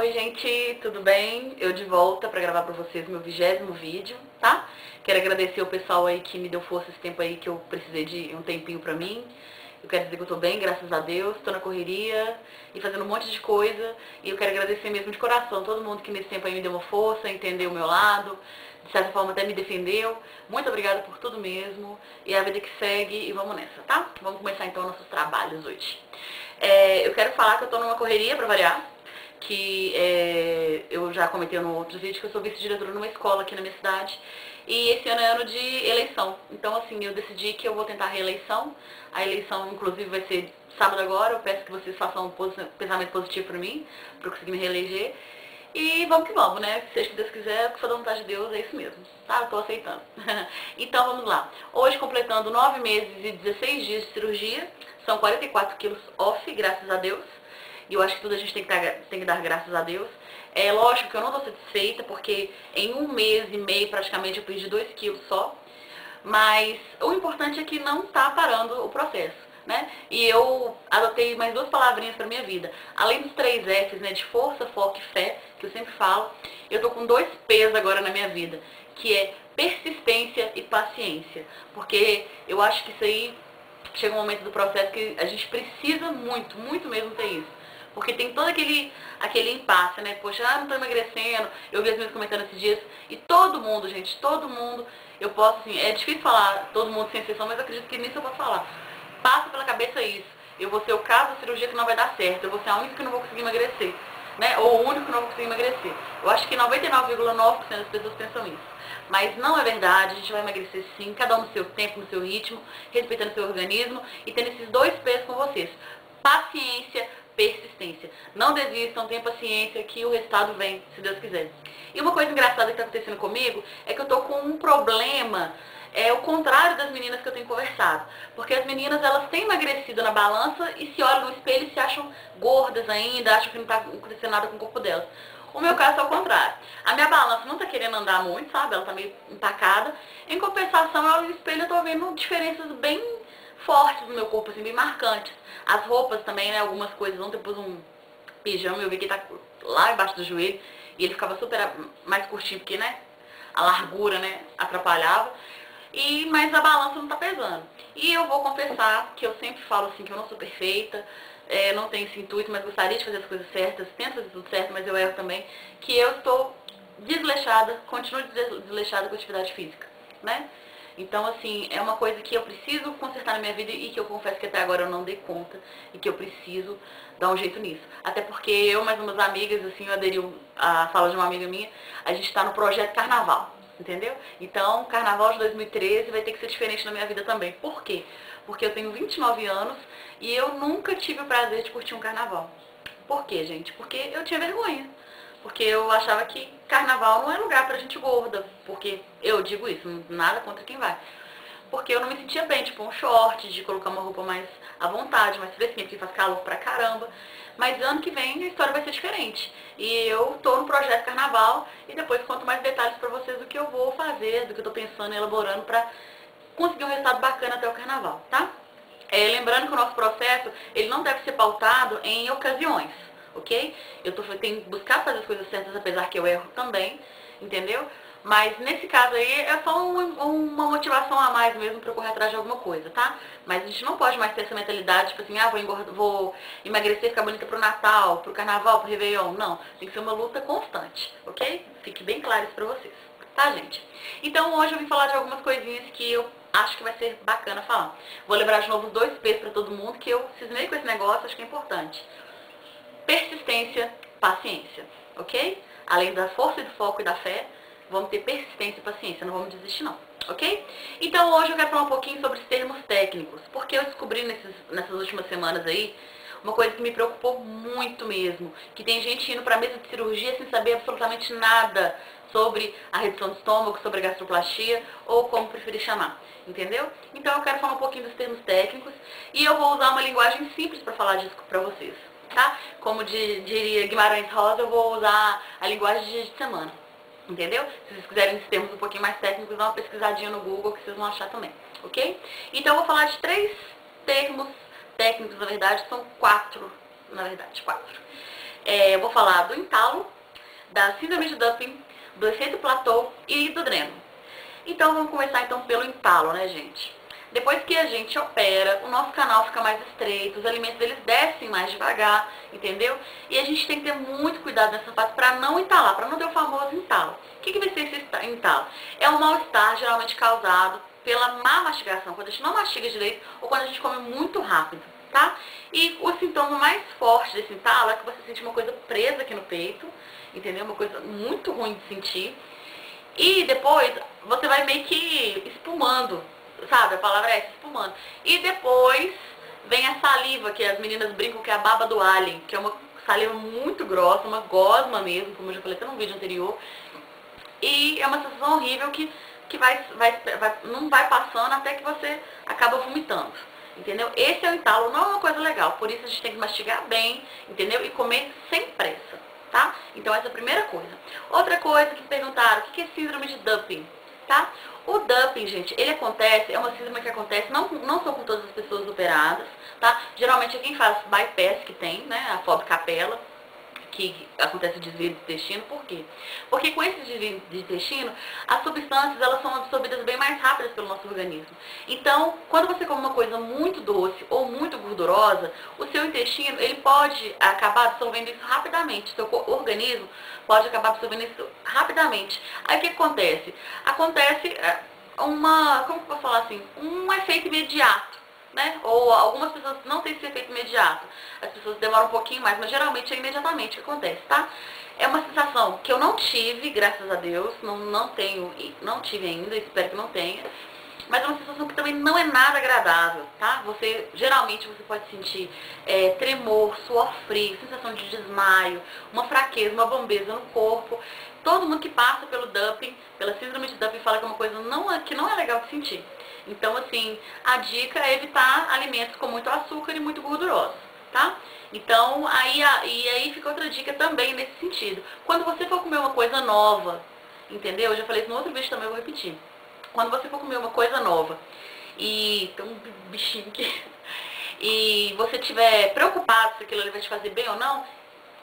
Oi gente, tudo bem? Eu de volta pra gravar pra vocês meu 20º vídeo, tá? Quero agradecer o pessoal aí que me deu força esse tempo aí que eu precisei de um tempinho pra mim. Eu quero dizer que eu tô bem, graças a Deus, tô na correria e fazendo um monte de coisa. E eu quero agradecer mesmo de coração todo mundo que nesse tempo aí me deu uma força, entendeu o meu lado, de certa forma até me defendeu. Muito obrigada por tudo mesmo. E é a vida que segue e vamos nessa, tá? Vamos começar então nossos trabalhos hoje. Eu quero falar que eu tô numa correria pra variar. Eu já comentei no outro vídeo que eu sou vice-diretora numa escola aqui na minha cidade. E esse ano é ano de eleição. Então, assim, eu decidi que eu vou tentar a reeleição. A eleição, inclusive, vai ser sábado agora. Eu peço que vocês façam um pensamento positivo pra mim, pra eu conseguir me reeleger. E vamos que vamos, né? Seja o que Deus quiser, o que for da vontade de Deus, é isso mesmo. Tá? Eu tô aceitando. Então, vamos lá. Hoje, completando 9 meses e 16 dias de cirurgia, são 44 quilos off, graças a Deus. E eu acho que tudo a gente tem que dar graças a Deus. É lógico que eu não estou satisfeita, porque em 1 mês e meio praticamente eu perdi 2 quilos só. Mas o importante é que não está parando o processo, né? E eu adotei mais 2 palavrinhas para minha vida. Além dos 3 Fs, né, de força, foco e fé, que eu sempre falo, eu tô com 2 Ps agora na minha vida, que é persistência e paciência. Porque eu acho que isso aí chega um momento do processo que a gente precisa muito, muito mesmo ter isso. Porque tem todo aquele impasse, né? Poxa, não tô emagrecendo. Eu vi as minhas comentando esses dias. E todo mundo, gente, todo mundo, eu posso, assim, é difícil falar todo mundo sem exceção, mas eu acredito que nisso eu posso falar. Passa pela cabeça isso. Eu vou ser o caso da cirurgia que não vai dar certo. Eu vou ser a única que não vou conseguir emagrecer, né? Ou o único que não vou conseguir emagrecer. Eu acho que 99,9% das pessoas pensam isso. Mas não é verdade, a gente vai emagrecer sim, cada um no seu tempo, no seu ritmo, respeitando o seu organismo e tendo esses 2 P's com vocês. Paciência, persistência. Não desistam, tenham paciência que o resultado vem, se Deus quiser. E uma coisa engraçada que está acontecendo comigo é que eu tô com um problema, o contrário das meninas que eu tenho conversado. Porque as meninas, elas têm emagrecido na balança e se olham no espelho e se acham gordas ainda, acham que não está acontecendo nada com o corpo delas. O meu caso é o contrário. A minha balança não tá querendo andar muito, sabe? Ela tá meio empacada. Em compensação, eu no espelho eu tô vendo diferenças bem fortes no meu corpo, assim, bem marcantes. As roupas também, né? Algumas coisas. Ontem eu pus um pijama e eu vi que ele tá lá embaixo do joelho. E ele ficava super mais curtinho, porque, né? A largura, né? Atrapalhava. Mas a balança não tá pesando. E eu vou confessar que eu sempre falo assim que eu não sou perfeita. Não tenho esse intuito, mas gostaria de fazer as coisas certas, tento fazer tudo certo, mas eu erro também, que eu estou desleixada, continuo desleixada com atividade física, né? Então, assim, é uma coisa que eu preciso consertar na minha vida e que eu confesso que até agora eu não dei conta e que eu preciso dar um jeito nisso. Até porque eu e mais umas amigas, assim, eu aderi à fala de uma amiga minha, a gente está no projeto Carnaval. Entendeu? Então, Carnaval de 2013 vai ter que ser diferente na minha vida também. Por quê? Porque eu tenho 29 anos e eu nunca tive o prazer de curtir um carnaval. Por quê, gente? Porque eu tinha vergonha. Porque eu achava que carnaval não é lugar pra gente gorda. Porque eu digo isso, nada contra quem vai. Porque eu não me sentia bem, tipo um short, de colocar uma roupa mais à vontade, mais fresquinha, porque faz calor pra caramba. Mas ano que vem a história vai ser diferente. E eu tô no projeto Carnaval e depois conto mais detalhes pra vocês do que eu vou fazer, do que eu tô pensando e elaborando pra conseguir um resultado bacana até o Carnaval, tá? Lembrando que o nosso processo, ele não deve ser pautado em ocasiões, ok? Tenho buscado fazer as coisas certas, apesar que eu erro também, entendeu? Mas nesse caso aí é só uma motivação a mais mesmo pra eu correr atrás de alguma coisa, tá? Mas a gente não pode mais ter essa mentalidade, tipo assim, vou emagrecer, ficar bonita pro Natal, pro Carnaval, pro Réveillon. Não, tem que ser uma luta constante, ok? Fique bem claro isso pra vocês, tá, gente? Então hoje eu vim falar de algumas coisinhas que eu acho que vai ser bacana falar. Vou lembrar de novo os 2 P's pra todo mundo, que eu cismei com esse negócio, acho que é importante. Persistência, paciência, ok? Além da força e do foco e da fé, vamos ter persistência e paciência, não vamos desistir não, ok? Então hoje eu quero falar um pouquinho sobre os termos técnicos, porque eu descobri nessas últimas semanas aí, uma coisa que me preocupou muito mesmo, que tem gente indo pra mesa de cirurgia sem saber absolutamente nada sobre a redução do estômago, sobre a gastroplastia, ou como preferir chamar, entendeu? Então eu quero falar um pouquinho dos termos técnicos, e eu vou usar uma linguagem simples para falar disso pra vocês, tá? Como diria Guimarães Rosa, eu vou usar a linguagem de dia de semana. Entendeu? Se vocês quiserem esses termos um pouquinho mais técnicos, dá uma pesquisadinha no Google que vocês vão achar também, ok? Então eu vou falar de 3 termos técnicos, na verdade, são 4, na verdade, 4. Eu vou falar do entalo, da síndrome de Dumping, do efeito platô e do dreno. Então vamos começar então pelo entalo, né, gente? Depois que a gente opera, o nosso canal fica mais estreito, os alimentos eles descem mais devagar, entendeu? E a gente tem que ter muito cuidado nessa parte para não entalar, para não ter o famoso entalo. O que vai ser esse entalo? É um mal-estar geralmente causado pela má mastigação, quando a gente não mastiga direito ou quando a gente come muito rápido, tá? E o sintoma mais forte desse entalo é que você sente uma coisa presa aqui no peito, entendeu? Uma coisa muito ruim de sentir. E depois você vai meio que espumando, sabe? A palavra é essa, espumando. E depois vem a saliva, que as meninas brincam que é a baba do alien, que é uma saliva muito grossa, uma gosma mesmo, como eu já falei até no vídeo anterior. E é uma sensação horrível que não vai passando até que você acaba vomitando. Entendeu? Esse é o entalo, não é uma coisa legal. Por isso a gente tem que mastigar bem, entendeu? E comer sem pressa, tá? Então essa é a primeira coisa. Outra coisa que perguntaram, o que é síndrome de Dumping? Tá? O dumping, gente, ele acontece, é uma síndrome que acontece, não são com todas as pessoas operadas, tá? Geralmente é quem faz bypass que tem, né? A FOB capela, que acontece o desvio do intestino. Por quê? Porque com esse desvio de intestino, as substâncias elas são absorvidas bem mais rápidas pelo nosso organismo. Então, quando você come uma coisa muito doce ou muito gordurosa, o seu intestino ele pode acabar absorvendo isso rapidamente. Seu organismo pode acabar absorvendo isso rapidamente. Aí o que acontece? Acontece como que eu vou falar assim? Um efeito imediato. Né? Ou algumas pessoas não têm esse efeito imediato. As pessoas demoram um pouquinho mais, mas geralmente é imediatamente que acontece, tá? É uma sensação que eu não tive, graças a Deus, não tive ainda, espero que não tenha. Mas é uma sensação que também não é nada agradável, tá? Geralmente você pode sentir tremor, suor frio, sensação de desmaio, uma fraqueza, uma bambeza no corpo. Todo mundo que passa pelo dumping, pela síndrome de dumping, fala que é uma coisa que não é legal de sentir. Então, assim, a dica é evitar alimentos com muito açúcar e muito gordurosos, tá? Então, aí fica outra dica também nesse sentido. Quando você for comer uma coisa nova, entendeu? Eu já falei isso no outro vídeo também, eu vou repetir. Quando você for comer uma coisa nova e tem um bichinho aqui, e você estiver preocupado se aquilo ali vai te fazer bem ou não,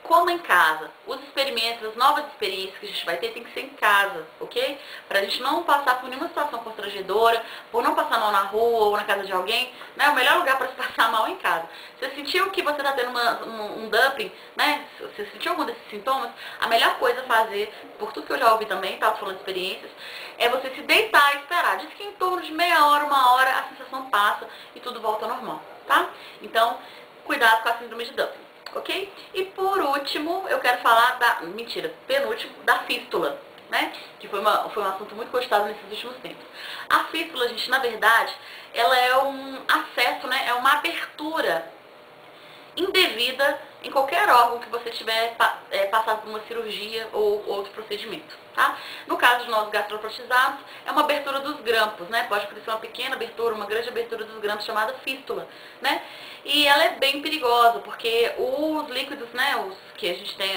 coma em casa. Os experimentos, as novas experiências que a gente vai ter, tem que ser em casa, ok? Pra gente não passar por nenhuma situação constrangedora, por não passar mal na rua ou na casa de alguém, né? O melhor lugar para se passar mal é em casa. Você sentiu que você está tendo um dumping, né? Você sentiu algum desses sintomas, a melhor coisa a fazer, por tudo que eu já ouvi também, tá? Falando de experiências, é você se deitar e esperar. Diz que em torno de meia hora, uma hora, a sensação passa e tudo volta ao normal, tá? Então, cuidado com a síndrome de dumping. Ok? E por último, eu quero falar penúltimo, da fístula, né? Que foi um assunto muito gostado nesses últimos tempos. A fístula, gente, na verdade, ela é um acesso, né? É uma abertura indevida em qualquer órgão que você tiver passado por uma cirurgia ou outro procedimento, tá? No caso de nós gastroprotizados, é uma abertura dos grampos, né? Pode acontecer uma pequena abertura, uma grande abertura dos grampos chamada fístula, né? E ela é bem perigosa, porque os líquidos, né, os que a gente tem,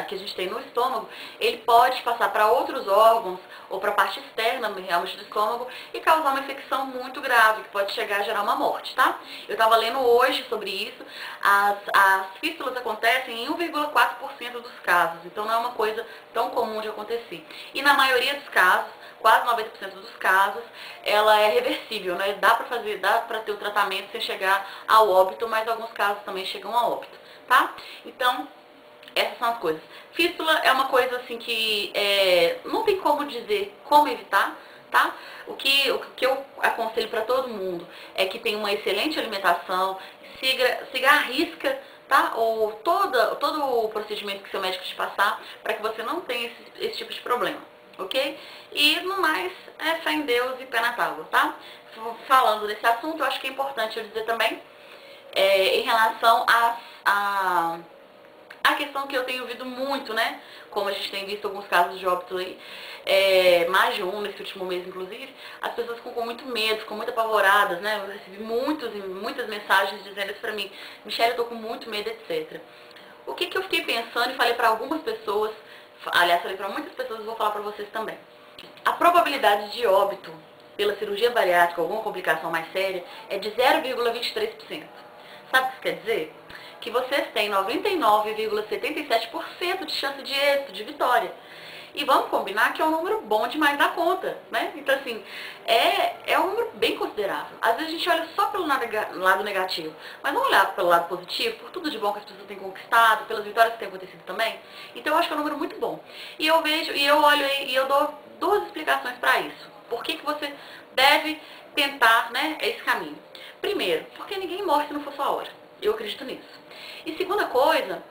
que a gente tem no estômago, ele pode passar para outros órgãos ou para a parte externa realmente do estômago e causar uma infecção muito grave, que pode chegar a gerar uma morte, tá? Eu estava lendo hoje sobre isso, as fístulas acontecem em 1,4% dos casos, então não é uma coisa tão comum de acontecer. E na maioria dos casos, quase 90% dos casos, ela é reversível, né? Dá para ter o tratamento sem chegar ao óbito, mas alguns casos também chegam ao óbito, tá? Então, essas são as coisas. Fístula é uma coisa assim que não tem como dizer como evitar, tá? O que eu aconselho para todo mundo é que tenha uma excelente alimentação, siga a risca, tá? Ou todo o procedimento que seu médico te passar, para que você não tenha esse tipo de problema, ok? E no mais, é fé em Deus e pé na tábua, tá? Falando desse assunto, eu acho que é importante eu dizer também, em relação a questão que eu tenho ouvido muito, né? Como a gente tem visto alguns casos de óbito aí, mais de um nesse último mês, inclusive, as pessoas ficam com muito medo, ficam muito apavoradas, né? Eu recebi muitas mensagens dizendo isso pra mim: Michelle, eu tô com muito medo, etc. O que eu fiquei pensando e falei pra algumas pessoas, aliás, falei pra muitas pessoas e vou falar pra vocês também. A probabilidade de óbito pela cirurgia bariátrica ou alguma complicação mais séria é de 0,23%. Sabe o que isso quer dizer? Que vocês têm 99,77% de chance de êxito, de vitória. E vamos combinar que é um número bom demais da conta, né? Então, assim, é um número bem considerável. Às vezes a gente olha só pelo lado negativo, mas vamos olhar pelo lado positivo, por tudo de bom que as pessoas têm conquistado, pelas vitórias que têm acontecido também. Então, eu acho que é um número muito bom. E eu vejo, e eu olho e eu dou duas explicações para isso. Por que você deve tentar, né, esse caminho? Primeiro, porque ninguém morre se não for sua hora. Eu acredito nisso. E segunda coisa,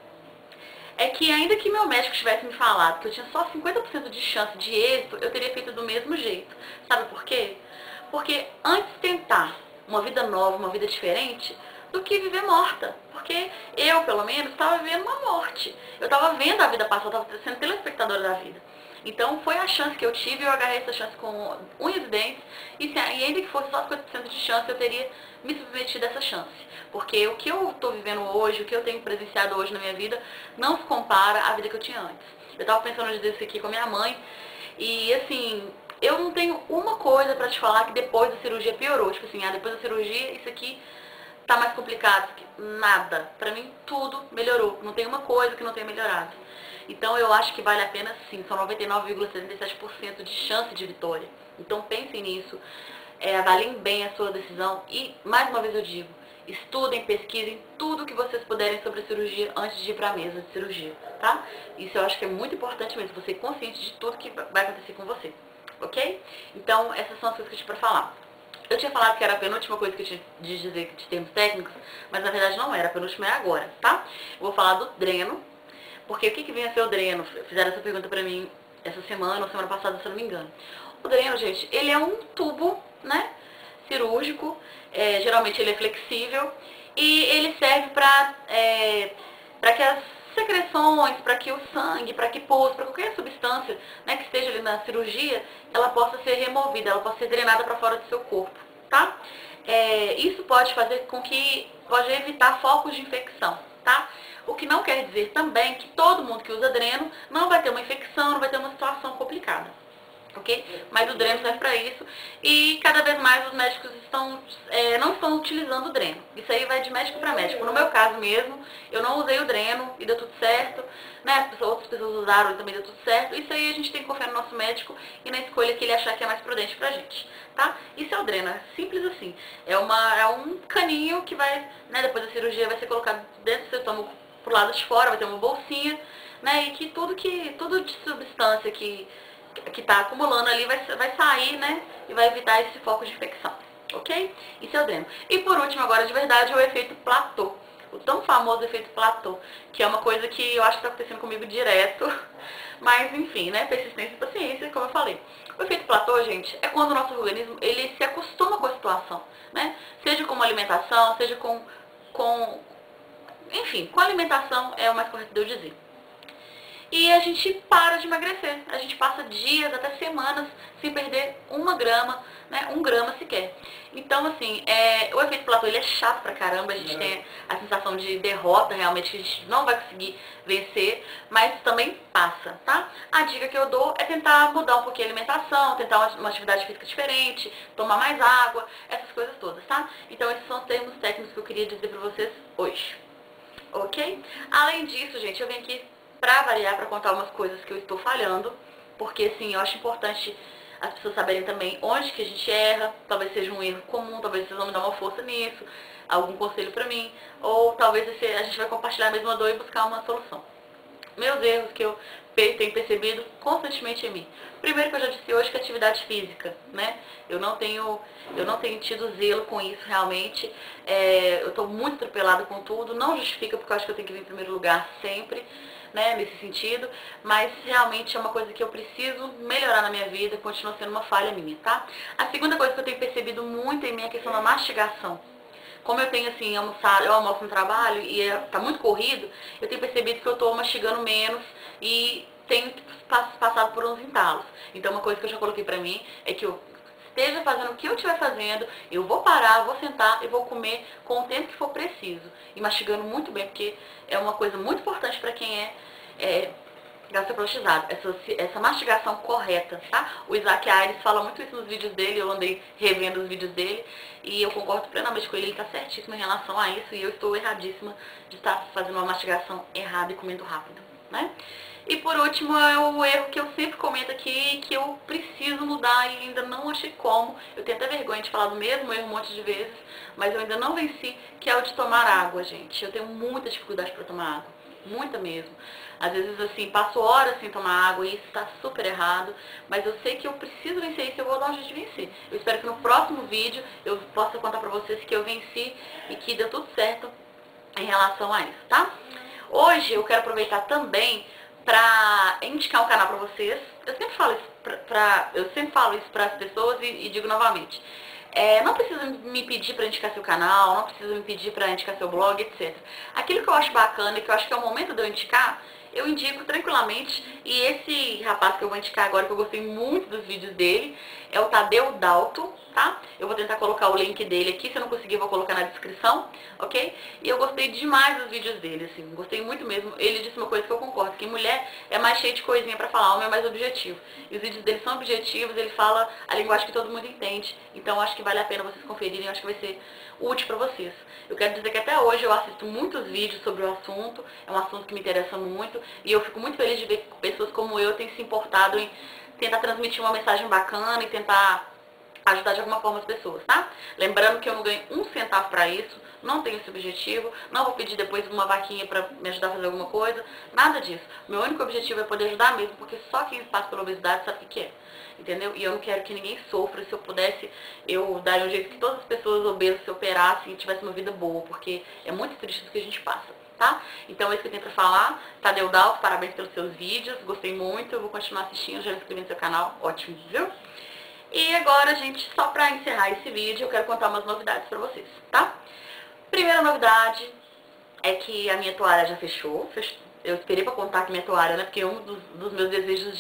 é que ainda que meu médico tivesse me falado que eu tinha só 50% de chance de êxito, eu teria feito do mesmo jeito. Sabe por quê? Porque antes tentar uma vida nova, uma vida diferente, do que viver morta. Porque eu, pelo menos, estava vivendo uma morte. Eu estava vendo a vida passar, eu estava sendo telespectadora da vida. Então foi a chance que eu tive, eu agarrei essa chance com unhas e dentes, e ainda que fosse só 50% de chance, eu teria me submetido a essa chance. Porque o que eu estou vivendo hoje, o que eu tenho presenciado hoje na minha vida, não se compara à vida que eu tinha antes. Eu estava pensando em dizer isso aqui com a minha mãe, e assim, eu não tenho uma coisa para te falar que depois da cirurgia piorou. Tipo assim, depois da cirurgia isso aqui tá mais complicado. Nada. Pra mim tudo melhorou. Não tem uma coisa que não tenha melhorado. Então eu acho que vale a pena sim. São 99,77% de chance de vitória. Então pensem nisso. Avaliem bem a sua decisão. E mais uma vez eu digo, estudem, pesquisem tudo que vocês puderem sobre a cirurgia antes de ir pra mesa de cirurgia, tá? Isso eu acho que é muito importante mesmo. Você ser consciente de tudo que vai acontecer com você. Ok? Então essas são as coisas que eu tinha pra falar. Eu tinha falado que era a penúltima coisa que eu tinha de dizer de termos técnicos, mas na verdade não era, a penúltima é agora, tá? Eu vou falar do dreno, porque o que vem a ser o dreno? Fizeram essa pergunta pra mim essa semana ou semana passada, se eu não me engano. O dreno, gente, ele é um tubo, né, cirúrgico, geralmente ele é flexível, e ele serve pra que as secreções, para que o sangue, para que pus, para qualquer substância, né, que esteja ali na cirurgia, ela possa ser removida, ela possa ser drenada para fora do seu corpo, tá? Isso pode fazer com que, pode evitar focos de infecção, tá? O que não quer dizer também que todo mundo que usa dreno não vai ter uma infecção, não vai ter uma situação complicada. Ok? Mas o dreno serve para isso e cada vez mais os médicos não estão utilizando o dreno. Isso aí vai de médico para médico. No meu caso mesmo, eu não usei o dreno e deu tudo certo, né? Outras pessoas usaram e também deu tudo certo. Isso aí a gente tem que confiar no nosso médico e na escolha que ele achar que é mais prudente pra gente, tá? Isso é o dreno, é simples assim. É um caninho que vai, né, depois da cirurgia vai ser colocado dentro do seu estômago pro lado de fora, vai ter uma bolsinha, né? E que tudo de substância que está acumulando ali vai sair, né? E vai evitar esse foco de infecção, ok? Isso é o dreno. E por último, agora de verdade, é o efeito platô. O tão famoso efeito platô, que é uma coisa que eu acho que está acontecendo comigo direto, mas enfim, né? Persistência e paciência, como eu falei. O efeito platô, gente, é quando o nosso organismo, ele se acostuma com a situação, né? Seja com uma alimentação, seja enfim, com a alimentação é o mais correto de eu dizer. E a gente para de emagrecer. A gente passa dias, até semanas, sem perder 1 grama, né? 1 grama sequer. Então, assim, o efeito platô, ele é chato pra caramba. A gente tem a sensação de derrota, realmente, que a gente não vai conseguir vencer, mas também passa, tá? A dica que eu dou é tentar mudar um pouquinho a alimentação, tentar uma atividade física diferente, tomar mais água, essas coisas todas, tá? Então, esses são os termos técnicos que eu queria dizer pra vocês hoje. Ok? Além disso, gente, eu vim aqui pra variar, pra contar umas coisas que eu estou falhando, porque assim, eu acho importante as pessoas saberem também onde que a gente erra, talvez seja um erro comum, talvez vocês vão me dar uma força nisso, algum conselho pra mim, ou talvez a gente vai compartilhar a mesma dor e buscar uma solução. Meus erros que eu tenho percebido constantemente em mim. Primeiro que eu já disse hoje que é atividade física, né? Eu não tenho tido zelo com isso realmente. Eu estou muito atropelada com tudo. Não justifica porque eu acho que eu tenho que vir em primeiro lugar sempre, né? Nesse sentido. Mas realmente é uma coisa que eu preciso melhorar na minha vida. Continua sendo uma falha minha, tá? A segunda coisa que eu tenho percebido muito em mim é a questão da mastigação. Como eu tenho assim, eu almoço no trabalho e tá muito corrido, eu tenho percebido que eu tô mastigando menos e tenho passado por uns entalos. Então uma coisa que eu já coloquei pra mim é que eu esteja fazendo o que eu estiver fazendo, eu vou parar, vou sentar e vou comer com o tempo que for preciso. E mastigando muito bem, porque é uma coisa muito importante pra quem gastroprocessado, essa mastigação correta, tá? O Isaac Aires fala muito isso nos vídeos dele, eu andei revendo os vídeos dele e eu concordo plenamente com ele, ele tá certíssimo em relação a isso e eu estou erradíssima de estar fazendo uma mastigação errada e comendo rápido, né? E por último é o erro que eu sempre comento aqui, que eu preciso mudar e ainda não achei como. Eu tenho até vergonha de falar do mesmo erro um monte de vezes, mas eu ainda não venci, que é o de tomar água, gente. Eu tenho muita dificuldade para tomar água, muita mesmo. Às vezes, assim, passo horas sem tomar água e isso está super errado, mas eu sei que eu preciso vencer isso e eu vou dar um jeito de vencer. Eu espero que no próximo vídeo eu possa contar pra vocês que eu venci e que deu tudo certo em relação a isso, tá? Hoje eu quero aproveitar também pra indicar um canal pra vocês. Eu sempre falo isso para as pessoas e digo novamente. Não precisa me pedir para indicar seu canal, não precisa me pedir para indicar seu blog, etc. Aquilo que eu acho bacana e que eu acho que é o momento de eu indicar, eu indico tranquilamente. E esse rapaz que eu vou indicar agora, que eu gostei muito dos vídeos dele, é o Tadeu Dalto, tá? Eu vou tentar colocar o link dele aqui, se eu não conseguir eu vou colocar na descrição, ok? E eu gostei demais dos vídeos dele, assim, gostei muito mesmo. Ele disse uma coisa que eu concordo, que mulher é mais cheia de coisinha pra falar, homem é mais objetivo. E os vídeos dele são objetivos, ele fala a linguagem que todo mundo entende, então eu acho que vale a pena vocês conferirem, eu acho que vai ser útil pra vocês. Eu quero dizer que até hoje eu assisto muitos vídeos sobre o assunto, é um assunto que me interessa muito, e eu fico muito feliz de ver que pessoas como eu têm se importado em tentar transmitir uma mensagem bacana e tentar ajudar de alguma forma as pessoas, tá? Lembrando que eu não ganho um centavo pra isso, não tenho esse objetivo, não vou pedir depois uma vaquinha pra me ajudar a fazer alguma coisa, nada disso. Meu único objetivo é poder ajudar mesmo, porque só quem passa pela obesidade sabe o que é, entendeu? E eu não quero que ninguém sofra. Se eu pudesse, eu daria um jeito que todas as pessoas obesas se operassem e tivessem uma vida boa, porque é muito triste do que a gente passa, tá? Então é isso que eu tenho pra falar. Tadeu Dalto, parabéns pelos seus vídeos, gostei muito, eu vou continuar assistindo, já me inscrevi no seu canal, ótimo, viu? E agora, gente, só pra encerrar esse vídeo, eu quero contar umas novidades pra vocês, tá? Primeira novidade é que a minha toalha já fechou. Eu esperei pra contar que minha toalha, né? Porque um dos meus desejos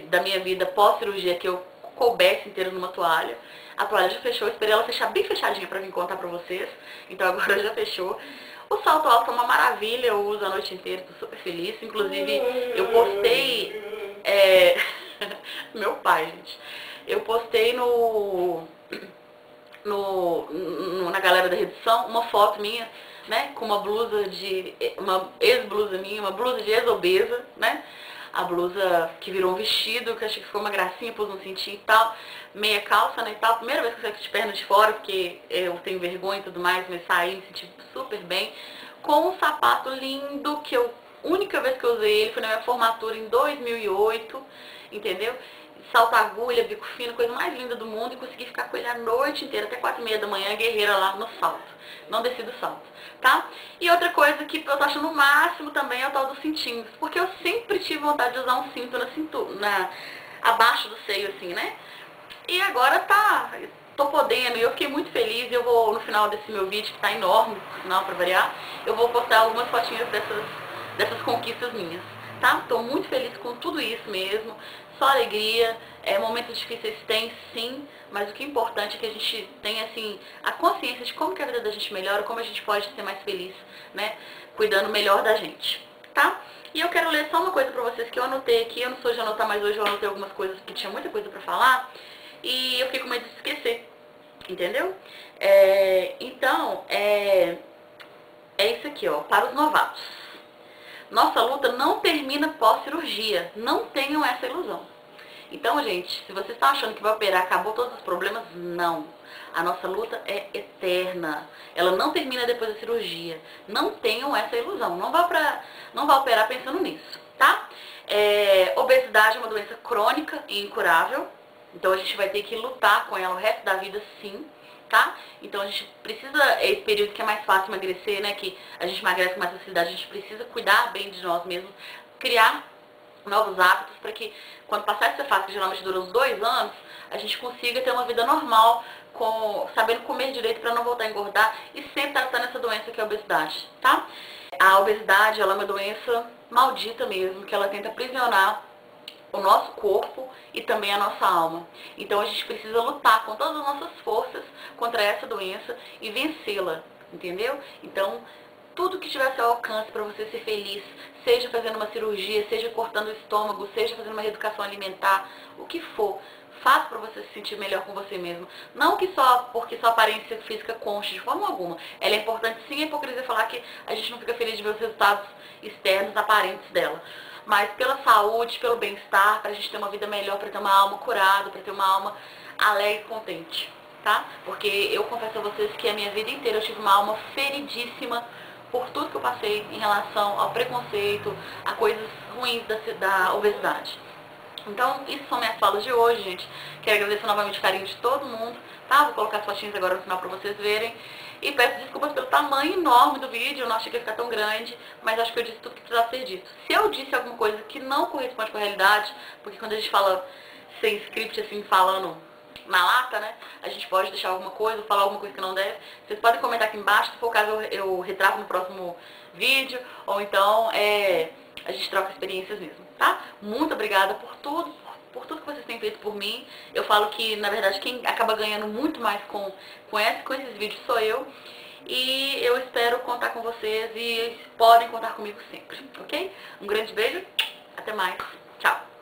da minha vida pós-cirurgia é que eu coubesse inteiro numa toalha. A toalha já fechou, eu esperei ela fechar bem fechadinha pra vir contar pra vocês. Então agora já fechou. O salto alto é uma maravilha, eu uso a noite inteira, tô super feliz. Inclusive, eu postei... Meu pai, gente. Eu postei na galera da redução uma foto minha, né, com uma ex-blusa minha, uma blusa de ex-obesa, né, a blusa que virou um vestido, que eu achei que ficou uma gracinha, pus um cintinho e tal, meia calça, né, e tal, primeira vez que eu saí de perna de fora, porque eu tenho vergonha e tudo mais, mas saí, me senti super bem, com um sapato lindo, que única vez que eu usei ele foi na minha formatura em 2008, entendeu? Salto agulha, bico fino, coisa mais linda do mundo, e consegui ficar com ele a noite inteira, até 4h30 da manhã, guerreira lá no salto. Não desci do salto, tá? E outra coisa que eu tô achando o máximo também é o tal dos cintinhos, porque eu sempre tive vontade de usar um cinto na cintura, abaixo do seio, assim, né? E agora tô podendo, e eu fiquei muito feliz. Eu vou, no final desse meu vídeo, que tá enorme, por sinal, pra variar, eu vou postar algumas fotinhas dessas conquistas minhas, tá? Tô muito feliz com tudo isso mesmo. Só alegria, momentos difíceis tem sim, mas o que é importante é que a gente tenha assim, a consciência de como que a vida da gente melhora, como a gente pode ser mais feliz, né, cuidando melhor da gente, tá? E eu quero ler só uma coisa pra vocês que eu anotei aqui, eu não sou de anotar, mas hoje eu anotei algumas coisas porque tinha muita coisa pra falar, e eu fiquei com medo de esquecer, entendeu? Então, é isso aqui, ó, para os novatos. Nossa luta não termina pós-cirurgia, não tenham essa ilusão. Então, gente, se você está achando que vai operar, acabou todos os problemas, não. A nossa luta é eterna. Ela não termina depois da cirurgia. Não tenham essa ilusão. Não vá operar pensando nisso, tá? Obesidade é uma doença crônica e incurável. Então, a gente vai ter que lutar com ela o resto da vida, sim. Tá? Então a gente precisa, esse período que é mais fácil emagrecer, né, que a gente emagrece com mais facilidade, a gente precisa cuidar bem de nós mesmos, criar novos hábitos para que quando passar essa fase, que geralmente dura uns 2 anos, a gente consiga ter uma vida normal, sabendo comer direito para não voltar a engordar e sempre tratando essa doença que é a obesidade, tá? A obesidade, ela é uma doença maldita mesmo, que ela tenta aprisionar o nosso corpo e também a nossa alma. Então a gente precisa lutar com todas as nossas forças contra essa doença e vencê-la, entendeu? Então tudo que estiver ao seu alcance para você ser feliz, seja fazendo uma cirurgia, seja cortando o estômago, seja fazendo uma reeducação alimentar, o que for. Faça para você se sentir melhor com você mesmo. Não que só porque sua aparência física conste, de forma alguma. Ela é importante sim, a hipocrisia falar que a gente não fica feliz de ver os resultados externos, aparentes dela. Mas pela saúde, pelo bem-estar, pra gente ter uma vida melhor, pra ter uma alma curada, pra ter uma alma alegre e contente, tá? Porque eu confesso a vocês que a minha vida inteira eu tive uma alma feridíssima por tudo que eu passei em relação ao preconceito, a coisas ruins da obesidade. Então, isso são minhas falas de hoje, gente. Quero agradecer novamente o carinho de todo mundo, tá? Vou colocar as fotinhas agora no final pra vocês verem. E peço desculpas pelo tamanho enorme do vídeo, eu não achei que ia ficar tão grande, mas acho que eu disse tudo que precisava ser dito. Se eu disse alguma coisa que não corresponde com a realidade, porque quando a gente fala sem script, assim, falando na lata, né, a gente pode deixar alguma coisa, falar alguma coisa que não deve, vocês podem comentar aqui embaixo, se for o caso eu retrato no próximo vídeo, ou então a gente troca experiências mesmo, tá? Muito obrigada por tudo que vocês têm feito por mim. Eu falo que, na verdade, quem acaba ganhando muito mais com esses vídeos sou eu. E eu espero contar com vocês e podem contar comigo sempre, ok? Um grande beijo, até mais, tchau!